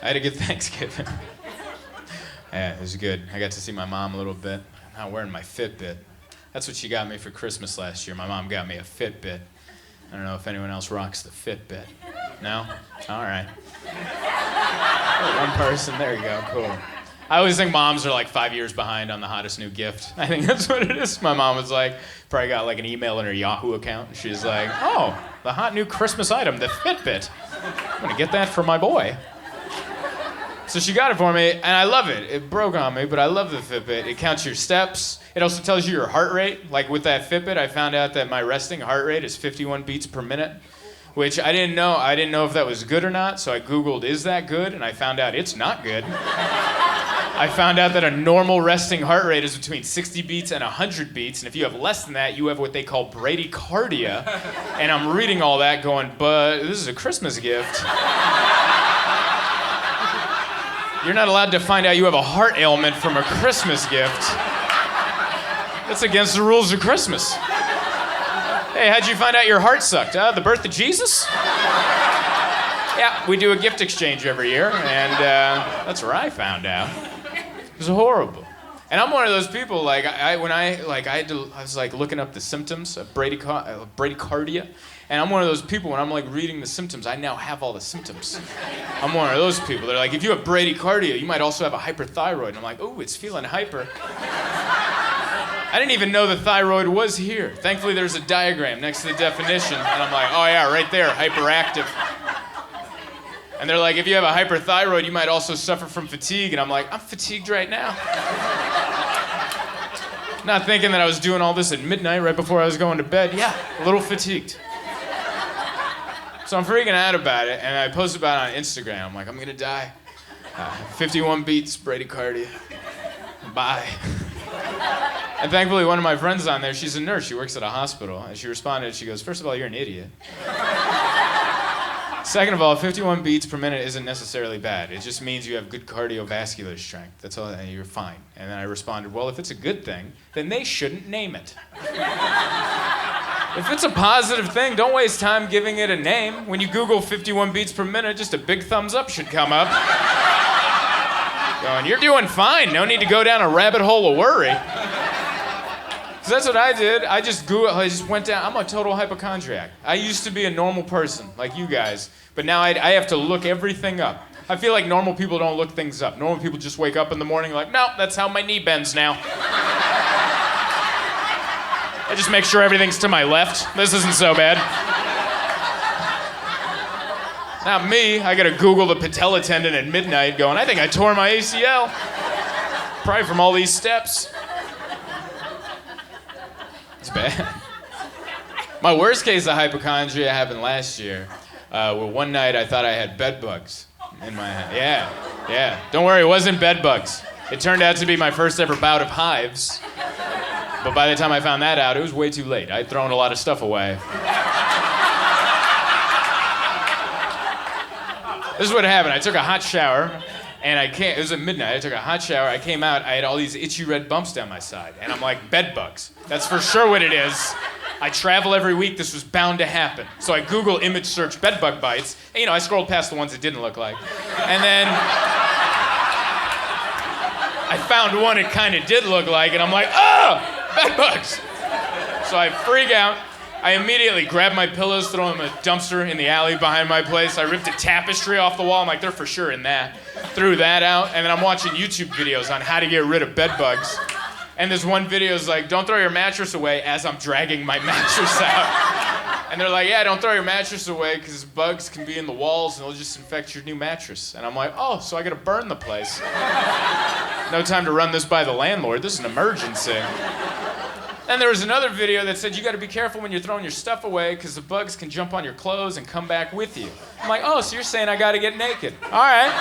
I had a good Thanksgiving. Yeah, it was good. I got to see my mom a little bit. I'm not wearing my Fitbit. That's what she got me for Christmas last year. My mom got me a Fitbit. I don't know if anyone else rocks the Fitbit. No? All right. Oh, one person. There you go. Cool. I always think moms are like 5 years behind on the hottest new gift. I think that's what it is. My mom was like, probably got like an email in her Yahoo account. She's like, oh, the hot new Christmas item, the Fitbit. I'm going to get that for my boy. So she got it for me, and I love it. It broke on me, but I love the Fitbit. It counts your steps. It also tells you your heart rate. Like with that Fitbit, I found out that my resting heart rate is 51 beats per minute, which I didn't know. I didn't know if that was good or not, so I Googled, is that good? And I found out it's not good. I found out that a normal resting heart rate is between 60 beats and 100 beats, and if you have less than that, you have what they call Bradycardia. And I'm reading all that going, but this is a Christmas gift. You're not allowed to find out you have a heart ailment from a Christmas gift. That's against the rules of Christmas. Hey, how'd you find out your heart sucked? The birth of Jesus? Yeah, we do a gift exchange every year, and that's where I found out. It was horrible. And I'm one of those people, like, I was like looking up the symptoms of bradycardia, and I'm one of those people, when I'm like reading the symptoms, I now have all the symptoms. I'm one of those people. They're like, if you have bradycardia, you might also have a hyperthyroid. And I'm like, oh, it's feeling hyper. I didn't even know the thyroid was here. Thankfully, there's a diagram next to the definition, and I'm like, oh yeah, right there, hyperactive. And they're like, if you have a hyperthyroid, you might also suffer from fatigue. And I'm like, I'm fatigued right now. Not thinking that I was doing all this at midnight right before I was going to bed. Yeah, a little fatigued. So I'm freaking out about it, and I post about it on Instagram. I'm like, I'm gonna die. 51 beats, bradycardia. Bye. And thankfully, one of my friends on there, she's a nurse. She works at a hospital. And she responded, she goes, first of all, you're an idiot. Second of all, 51 beats per minute isn't necessarily bad. It just means you have good cardiovascular strength. That's all, and you're fine. And then I responded, well, if it's a good thing, then they shouldn't name it. If it's a positive thing, don't waste time giving it a name. When you Google 51 beats per minute, just a big thumbs up should come up. Going, you're doing fine. No need to go down a rabbit hole of worry. So that's what I did. I just went down. I'm a total hypochondriac. I used to be a normal person, like you guys, but now I have to look everything up. I feel like normal people don't look things up. Normal people just wake up in the morning like, no, that's how my knee bends now. I just make sure everything's to my left. This isn't so bad. Not me. I gotta Google the patella tendon at midnight going, I think I tore my ACL. Probably from all these steps. It's bad. My worst case of hypochondria happened last year, where one night I thought I had bed bugs in my head. Yeah. Don't worry, it wasn't bed bugs. It turned out to be my first ever bout of hives. But by the time I found that out, it was way too late. I'd thrown a lot of stuff away. This is what happened. I took a hot shower, and it was at midnight. I took a hot shower. I came out. I had all these itchy red bumps down my side. And I'm like, bed bugs. That's for sure what it is. I travel every week. This was bound to happen. So I Google image search bed bug bites. And, I scrolled past the ones it didn't look like. And then I found one it kind of did look like. And I'm like, oh, bed bugs. So I freak out. I immediately grab my pillows, throw them in a dumpster in the alley behind my place. I ripped a tapestry off the wall. I'm like, they're for sure in that. Threw that out, and then I'm watching YouTube videos on how to get rid of bed bugs. And this one video is like, don't throw your mattress away as I'm dragging my mattress out. And they're like, yeah, don't throw your mattress away because bugs can be in the walls and they'll just infect your new mattress. And I'm like, oh, so I gotta burn the place. No time to run this by the landlord. This is an emergency. Then there was another video that said you got to be careful when you're throwing your stuff away because the bugs can jump on your clothes and come back with you. I'm like, oh, so you're saying I got to get naked. All right.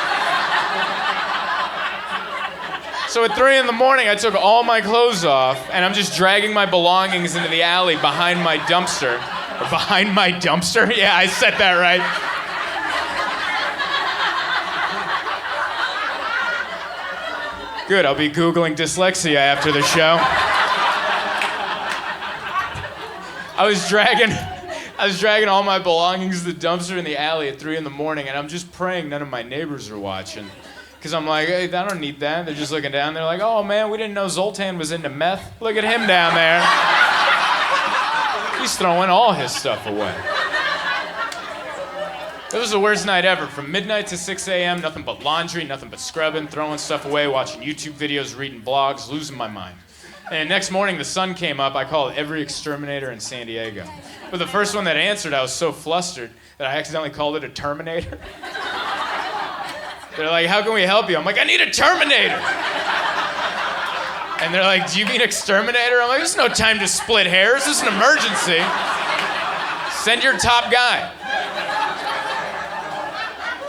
So at 3 in the morning, I took all my clothes off, and I'm just dragging my belongings into the alley behind my dumpster. Behind my dumpster? Yeah, I said that right. Good, I'll be Googling dyslexia after the show. I was dragging I was dragging all my belongings to the dumpster in the alley at 3 in the morning, and I'm just praying none of my neighbors are watching. Because I'm like, hey, I don't need that. They're just looking down. They're like, oh, man, we didn't know Zoltan was into meth. Look at him down there. He's throwing all his stuff away. It was the worst night ever. From midnight to 6 a.m., nothing but laundry, nothing but scrubbing, throwing stuff away, watching YouTube videos, reading blogs, losing my mind. And next morning, the sun came up. I called every exterminator in San Diego. But the first one that answered, I was so flustered that I accidentally called it a Terminator. They're like, how can we help you? I'm like, I need a Terminator. And they're like, do you mean exterminator? I'm like, there's no time to split hairs. This is an emergency. Send your top guy.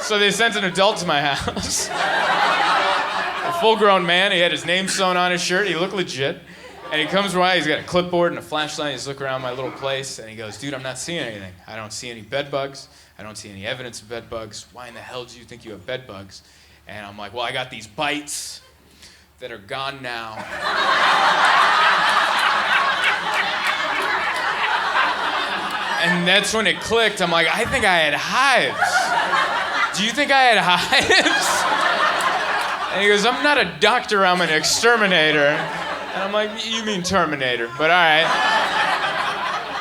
So they sent an adult to my house. A full-grown man. He had his name sewn on his shirt. He looked legit. And he comes by, he's got a clipboard and a flashlight. He's looking around my little place, and he goes, dude, I'm not seeing anything. I don't see any bed bugs. I don't see any evidence of bed bugs. Why in the hell do you think you have bed bugs? And I'm like, well, I got these bites that are gone now. And that's when it clicked. I'm like, I think I had hives. Do you think I had hives? And he goes, I'm not a doctor, I'm an exterminator. And I'm like, you mean Terminator, but all right.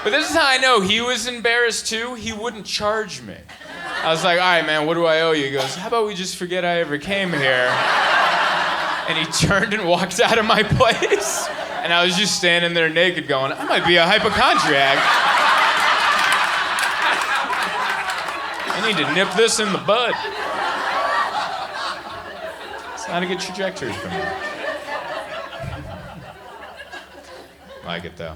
But this is how I know he was embarrassed too. He wouldn't charge me. I was like, all right, man, what do I owe you? He goes, how about we just forget I ever came here? And he turned and walked out of my place. And I was just standing there naked going, I might be a hypochondriac. I need to nip this in the bud. It's not a good trajectory for me. Like it though.